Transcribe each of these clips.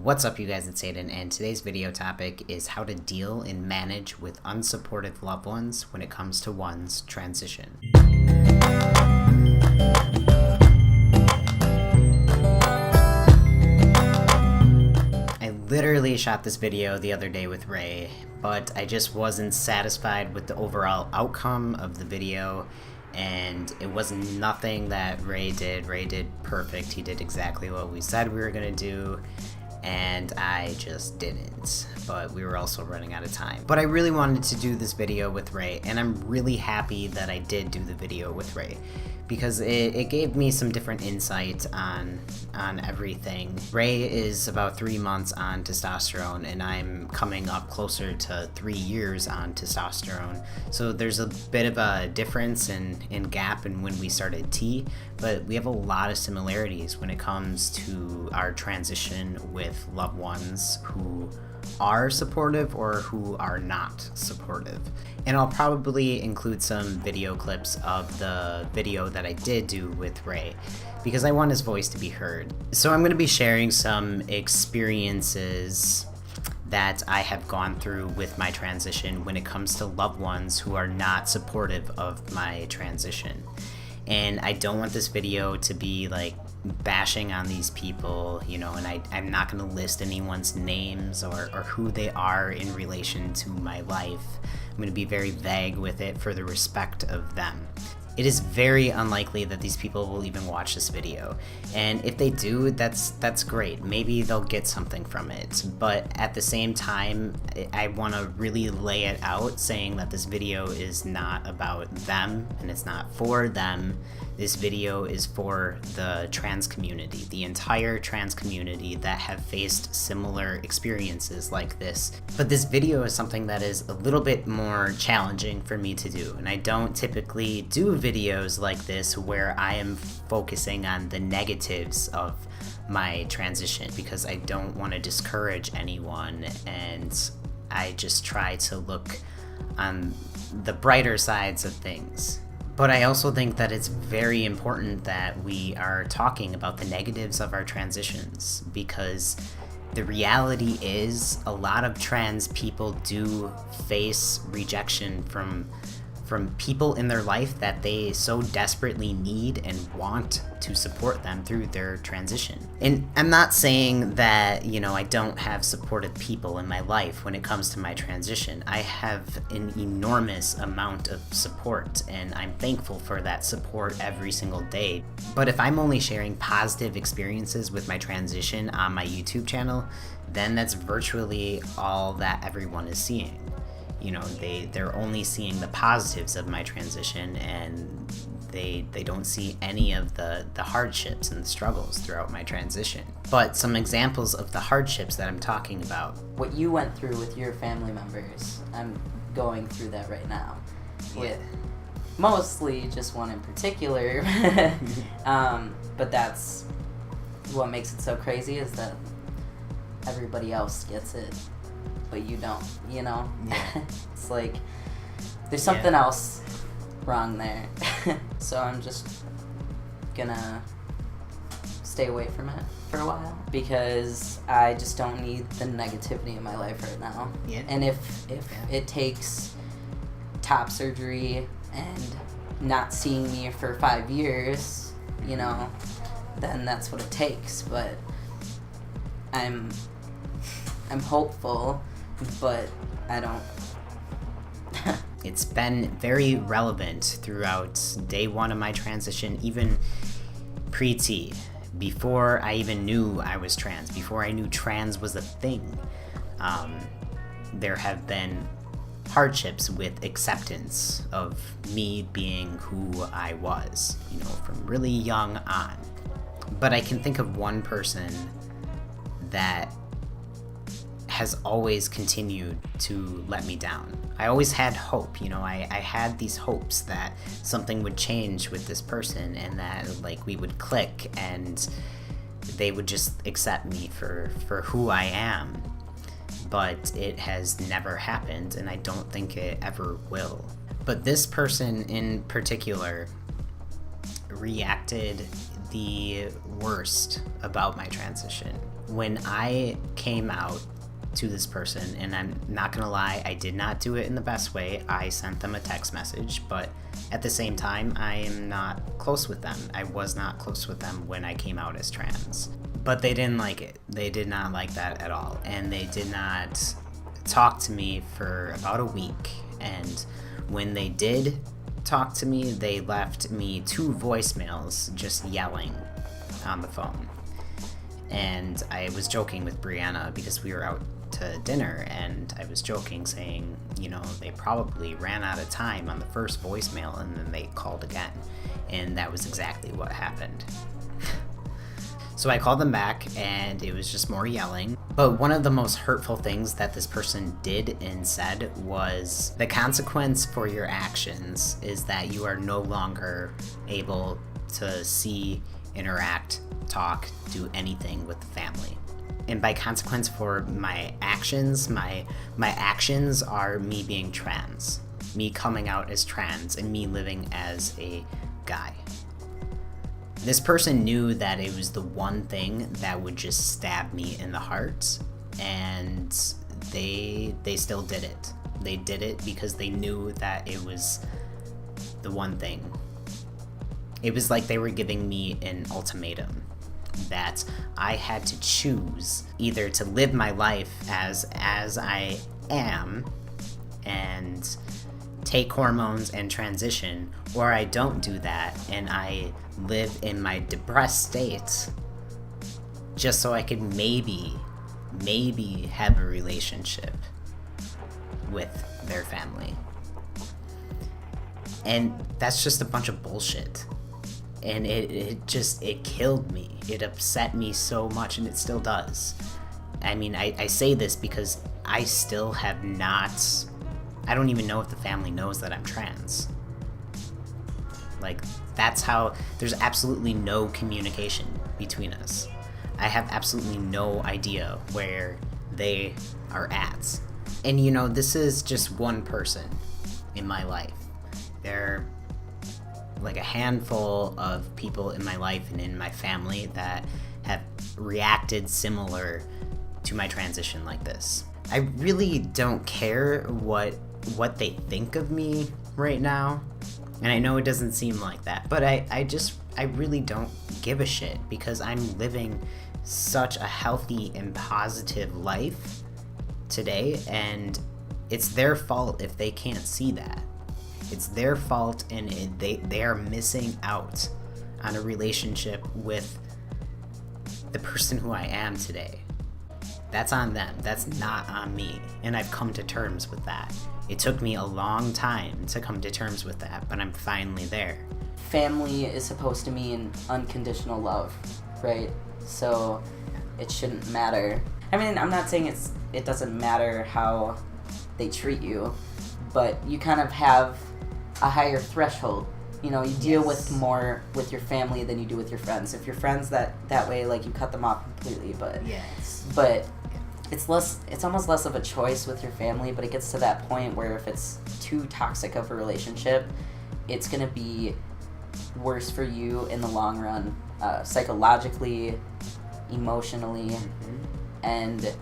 What's up, you guys? It's Aiden, and today's video topic is how to deal and manage with unsupportive loved ones when it comes to one's transition. I literally shot this video the other day with Ray, but I just wasn't satisfied with the overall outcome of the video, and it was nothing that Ray did. Ray did perfect. He did exactly what we said we were going to do, and I just didn't, but we were also running out of time. But I really wanted to do this video with Ray, and I'm really happy that I did do the video with Ray, because it gave me some different insight on everything. Ray is about 3 months on testosterone, and I'm coming up closer to 3 years on testosterone. So there's a bit of a difference in gap in when we started T, but we have a lot of similarities when it comes to our transition with loved ones who are supportive or who are not supportive. And I'll probably include some video clips of the video that I did do with Ray, because I want his voice to be heard. So I'm going to be sharing some experiences that I have gone through with my transition when it comes to loved ones who are not supportive of my transition. And I don't want this video to be like bashing on these people, you know, and I'm not going to list anyone's names or who they are in relation to my life. I'm going to be very vague with it for the respect of them. It is very unlikely that these people will even watch this video, and if they do, that's great. Maybe they'll get something from it, but at the same time, I want to really lay it out saying that this video is not about them and it's not for them. This video is for the trans community, the entire trans community that have faced similar experiences like this. But this video is something that is a little bit more challenging for me to do, and I don't typically do videos like this where I am focusing on the negatives of my transition, because I don't want to discourage anyone, and I just try to look on the brighter sides of things. But I also think that it's very important that we are talking about the negatives of our transitions, because the reality is a lot of trans people do face rejection from people in their life that they so desperately need and want to support them through their transition. And I'm not saying that, you know, I don't have supportive people in my life when it comes to my transition. I have an enormous amount of support, and I'm thankful for that support every single day. But if I'm only sharing positive experiences with my transition on my YouTube channel, then that's virtually all that everyone is seeing. You know, they're only seeing the positives of my transition, and they don't see any of the hardships and the struggles throughout my transition. But some examples of the hardships that I'm talking about. What you went through with your family members, I'm going through that right now. With mostly just one in particular. But that's what makes it so crazy, is that everybody else gets it, but you don't, you know? Yeah. It's like there's something else wrong there. So I'm just gonna stay away from it for a while, because I just don't need the negativity in my life right now. Yeah. And if it takes top surgery and not seeing me for 5 years, you know, then that's what it takes. But I'm hopeful, but I don't. It's been very relevant throughout day one of my transition, even pre-T, before I even knew I was trans, before I knew trans was a thing. There have been hardships with acceptance of me being who I was, you know, from really young on. But I can think of one person that has always continued to let me down. I always had hope, you know, I had these hopes that something would change with this person, and that like we would click and they would just accept me for who I am. But it has never happened, and I don't think it ever will. But this person in particular reacted the worst about my transition. When I came out to this person, and I'm not gonna lie, I did not do it in the best way. I sent them a text message, but at the same time, I am not close with them. I was not close with them when I came out as trans. But they didn't like it. They did not like that at all. And they did not talk to me for about a week. And when they did talk to me, they left me 2 voicemails just yelling on the phone. And I was joking with Brianna because we were out to dinner, and I was joking saying, you know, they probably ran out of time on the first voicemail and then they called again. And that was exactly what happened. So I called them back, and it was just more yelling. But one of the most hurtful things that this person did and said was, the consequence for your actions is that you are no longer able to see, interact, talk, do anything with the family. And by consequence for my actions, my actions are me being trans, me coming out as trans, and me living as a guy. This person knew that it was the one thing that would just stab me in the heart, and they still did it. They did it because they knew that it was the one thing. It was like they were giving me an ultimatum that I had to choose either to live my life as I am and take hormones and transition, or I don't do that and I live in my depressed state just so I could maybe have a relationship with their family. And that's just a bunch of bullshit. And it killed me. It upset me so much, and it still does. I mean, I say this because I still have not... I don't even know if the family knows that I'm trans. Like, that's how... There's absolutely no communication between us. I have absolutely no idea where they are at. And, you know, this is just one person in my life. They're like a handful of people in my life and in my family that have reacted similar to my transition like this. I really don't care what they think of me right now, and I know it doesn't seem like that, but I really don't give a shit because I'm living such a healthy and positive life today, and it's their fault if they can't see that. It's their fault, and they are missing out on a relationship with the person who I am today. That's on them. That's not on me. And I've come to terms with that. It took me a long time to come to terms with that, but I'm finally there. Family is supposed to mean unconditional love, right? So it shouldn't matter. I mean, I'm not saying it doesn't matter how they treat you, but you kind of have a higher threshold. You know, you deal with more with your family than you do with your friends. If your friends that way, like, you cut them off completely, but it's almost less of a choice with your family, but it gets to that point where if it's too toxic of a relationship, it's going to be worse for you in the long run, psychologically, emotionally, and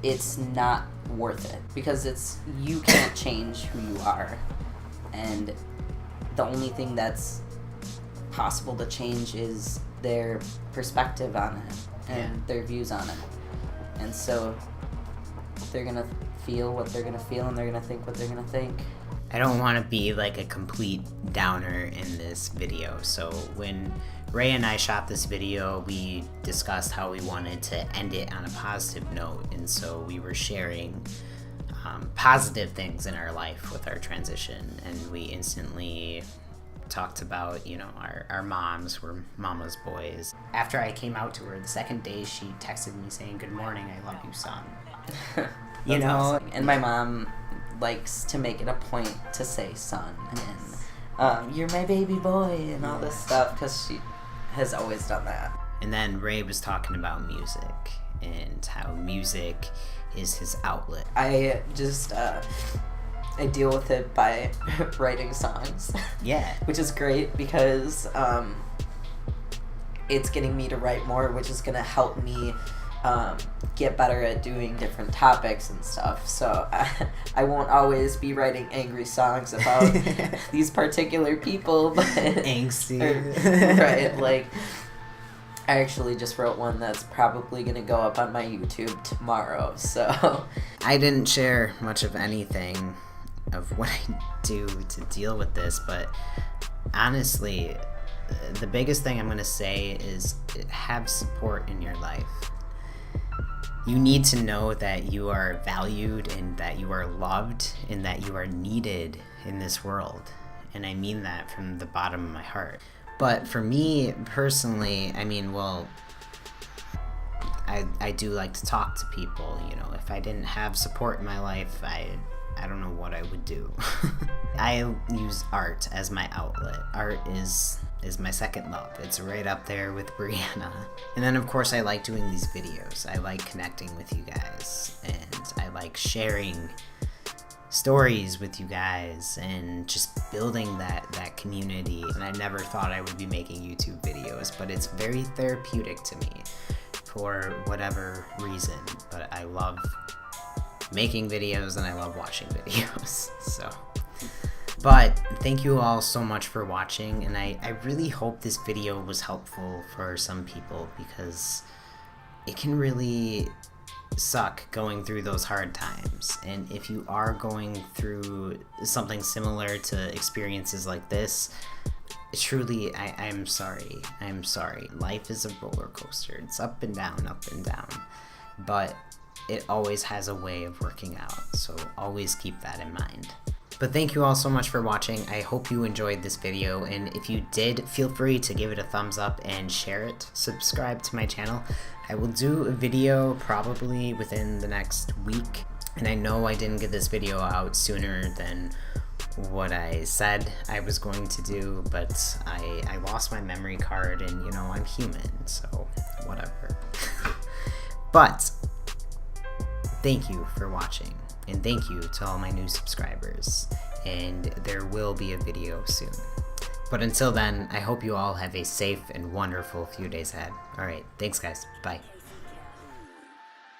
it's not worth it because you can't change who you are, and the only thing that's possible to change is their perspective on it and their views on it. And so they're gonna feel what they're gonna feel, and they're gonna think what they're gonna think. I don't want to be like a complete downer in this video, so when Ray and I shot this video, we discussed how we wanted to end it on a positive note, and so we were sharing positive things in our life with our transition, and we instantly talked about, you know, our moms were mama's boys. After I came out to her, the second day she texted me saying, "Good morning, I love you, son." You know? Awesome. And my mom likes to make it a point to say son, and you're my baby boy, and all this stuff, because she has always done that. And then Ray was talking about music and how music is his outlet. I just I deal with it by writing songs. Yeah. Which is great because it's getting me to write more, which is going to help me get better at doing different topics and stuff. So I won't always be writing angry songs about these particular people, but angsty. Right, like I actually just wrote one that's probably gonna go up on my YouTube tomorrow. So I didn't share much of anything of what I do to deal with this, but honestly, the biggest thing I'm gonna say is have support in your life. You need to know that you are valued and that you are loved and that you are needed in this world. And I mean that from the bottom of my heart. But for me personally, I mean, well, I do like to talk to people. You know, if I didn't have support in my life, I don't know what I would do. I use art as my outlet. Art is my second love. It's right up there with Brianna. And then of course I like doing these videos. I like connecting with you guys, and I like sharing stories with you guys and just building that community. And I never thought I would be making YouTube videos, but it's very therapeutic to me for whatever reason. But I love making videos and I love watching videos. So, but thank you all so much for watching, and I really hope this video was helpful for some people, because it can really suck going through those hard times. And if you are going through something similar to experiences like this, truly, I'm sorry. I'm sorry. Life is a roller coaster. It's up and down, but it always has a way of working out, so always keep that in mind. But thank you all so much for watching. I hope you enjoyed this video, and if you did, feel free to give it a thumbs up and share it. Subscribe to my channel. I will do a video probably within the next week, and I know I didn't get this video out sooner than what I said I was going to do, but I lost my memory card, and you know, I'm human, so whatever. But thank you for watching, and thank you to all my new subscribers, and there will be a video soon. But until then, I hope you all have a safe and wonderful few days ahead. Alright, thanks guys, bye.